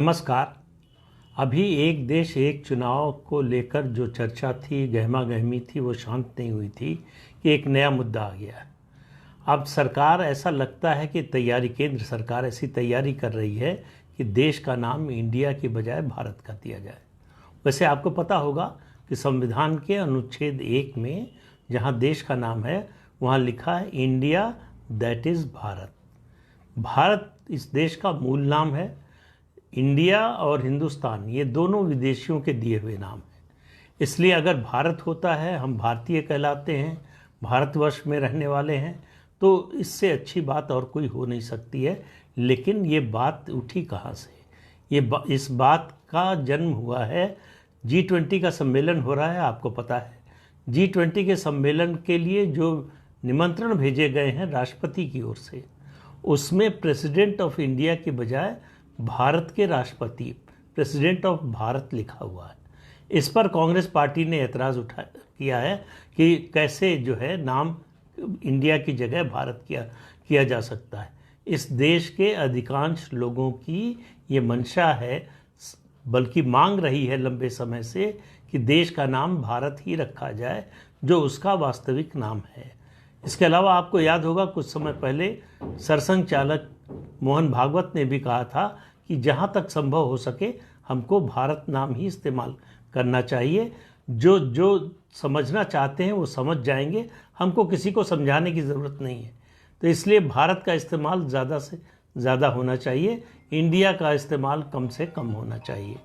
नमस्कार। अभी एक देश एक चुनाव को लेकर जो चर्चा थी, गहमा गहमी थी, वो शांत नहीं हुई थी कि एक नया मुद्दा आ गया। अब सरकार ऐसा लगता है कि केंद्र सरकार ऐसी तैयारी कर रही है कि देश का नाम इंडिया की बजाय भारत का दिया जाए। वैसे आपको पता होगा कि संविधान के अनुच्छेद 1 में जहाँ देश का नाम है वहाँ लिखा है India, that is Bharat. Bharat इस देश का मूल नाम है। इंडिया और हिंदुस्तान ये दोनों विदेशियों के दिए हुए नाम हैं। इसलिए अगर भारत होता है, हम भारतीय कहलाते हैं, भारतवर्ष में रहने वाले हैं, तो इससे अच्छी बात और कोई हो नहीं सकती है। लेकिन ये बात उठी कहाँ से? इस बात का जन्म हुआ है, G20 का सम्मेलन हो रहा है, आपको पता है। G20 के सम्मेलन के लिए जो निमंत्रण भेजे गए हैं राष्ट्रपति की ओर से, उसमें प्रेसिडेंट ऑफ इंडिया के बजाय भारत के राष्ट्रपति, प्रेसिडेंट ऑफ भारत लिखा हुआ है। इस पर कांग्रेस पार्टी ने ऐतराज़ किया है कि कैसे जो है नाम इंडिया की जगह भारत किया जा सकता है। इस देश के अधिकांश लोगों की ये मंशा है, बल्कि मांग रही है लंबे समय से कि देश का नाम भारत ही रखा जाए, जो उसका वास्तविक नाम है। इसके अलावा आपको याद होगा कुछ समय पहले सरसंघ चालक मोहन भागवत ने भी कहा था कि जहाँ तक संभव हो सके हमको भारत नाम ही इस्तेमाल करना चाहिए। जो समझना चाहते हैं वो समझ जाएंगे, हमको किसी को समझाने की ज़रूरत नहीं है। तो इसलिए भारत का इस्तेमाल ज़्यादा से ज़्यादा होना चाहिए, इंडिया का इस्तेमाल कम से कम होना चाहिए।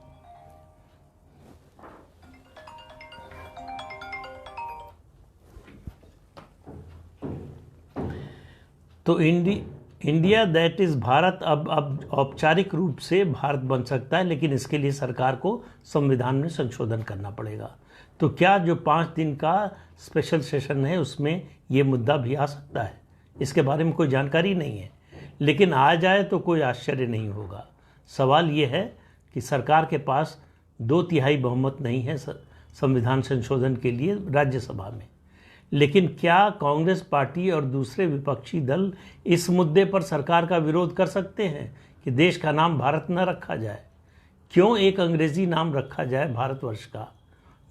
तो इंडिया दैट इज़ भारत अब औपचारिक रूप से भारत बन सकता है, लेकिन इसके लिए सरकार को संविधान में संशोधन करना पड़ेगा। तो क्या जो 5 दिन का स्पेशल सेशन है उसमें ये मुद्दा भी आ सकता है? इसके बारे में कोई जानकारी नहीं है, लेकिन आ जाए तो कोई आश्चर्य नहीं होगा। सवाल ये है कि सरकार के पास 2/3 बहुमत नहीं है संविधान संशोधन के लिए राज्यसभा में। लेकिन क्या कांग्रेस पार्टी और दूसरे विपक्षी दल इस मुद्दे पर सरकार का विरोध कर सकते हैं कि देश का नाम भारत न रखा जाए? क्यों एक अंग्रेजी नाम रखा जाए भारतवर्ष का?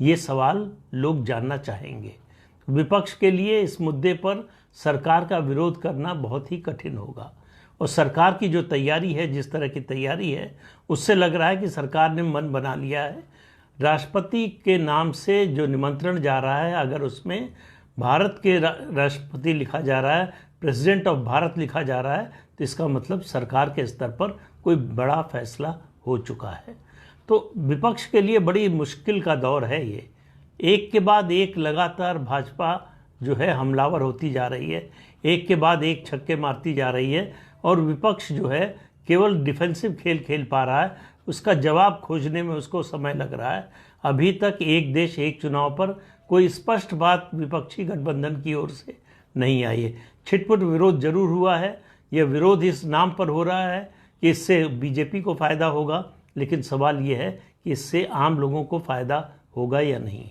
ये सवाल लोग जानना चाहेंगे। विपक्ष के लिए इस मुद्दे पर सरकार का विरोध करना बहुत ही कठिन होगा। और सरकार की जो तैयारी है, जिस तरह की तैयारी है, उससे लग रहा है कि सरकार ने मन बना लिया है। राष्ट्रपति के नाम से जो निमंत्रण जा रहा है, अगर उसमें भारत के राष्ट्रपति लिखा जा रहा है, प्रेसिडेंट ऑफ भारत लिखा जा रहा है, तो इसका मतलब सरकार के स्तर पर कोई बड़ा फैसला हो चुका है। तो विपक्ष के लिए बड़ी मुश्किल का दौर है ये। एक के बाद एक लगातार भाजपा जो है हमलावर होती जा रही है, एक के बाद एक छक्के मारती जा रही है, और विपक्ष जो है केवल डिफेंसिव खेल खेल पा रहा है। उसका जवाब खोजने में उसको समय लग रहा है। अभी तक एक देश एक चुनाव पर कोई स्पष्ट बात विपक्षी गठबंधन की ओर से नहीं आई है। छिटपुट विरोध जरूर हुआ है। यह विरोध इस नाम पर हो रहा है कि इससे बीजेपी को फ़ायदा होगा, लेकिन सवाल ये है कि इससे आम लोगों को फ़ायदा होगा या नहीं।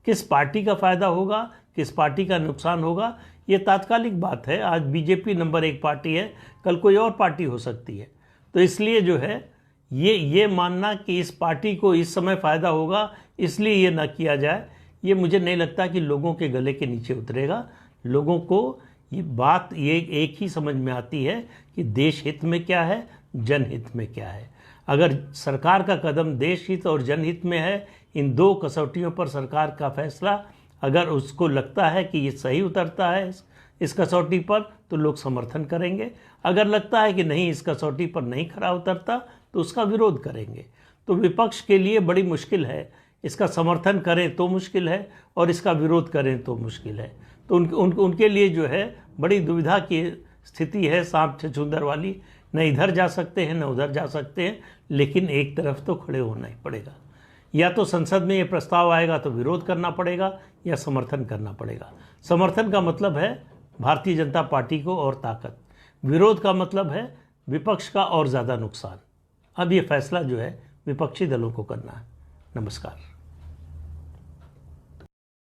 किस पार्टी का फ़ायदा होगा, किस पार्टी का नुकसान होगा, ये तात्कालिक बात है। आज बीजेपी नंबर 1 पार्टी है, कल कोई और पार्टी हो सकती है। तो इसलिए जो है ये मानना कि इस पार्टी को इस समय फ़ायदा होगा इसलिए ये ना किया जाए, ये मुझे नहीं लगता कि लोगों के गले के नीचे उतरेगा। लोगों को ये बात ये एक ही समझ में आती है कि देश हित में क्या है, जनहित में क्या है। अगर सरकार का कदम देश हित और जनहित में है, इन 2 कसौटियों पर सरकार का फैसला अगर उसको लगता है कि ये सही उतरता है इस कसौटी पर, तो लोग समर्थन करेंगे। अगर लगता है कि नहीं, इस कसौटी पर नहीं खरा उतरता, तो उसका विरोध करेंगे। तो विपक्ष के लिए बड़ी मुश्किल है। इसका समर्थन करें तो मुश्किल है, और इसका विरोध करें तो मुश्किल है। तो उनके लिए जो है बड़ी दुविधा की स्थिति है, सांप छछूंदर वाली। न इधर जा सकते हैं न उधर जा सकते हैं, लेकिन एक तरफ तो खड़े होना ही पड़ेगा। या तो संसद में ये प्रस्ताव आएगा तो विरोध करना पड़ेगा, या समर्थन करना पड़ेगा। समर्थन का मतलब है भारतीय जनता पार्टी को और ताकत, विरोध का मतलब है विपक्ष का और ज़्यादा नुकसान। अब ये फैसला जो है विपक्षी दलों को करना है। नमस्कार।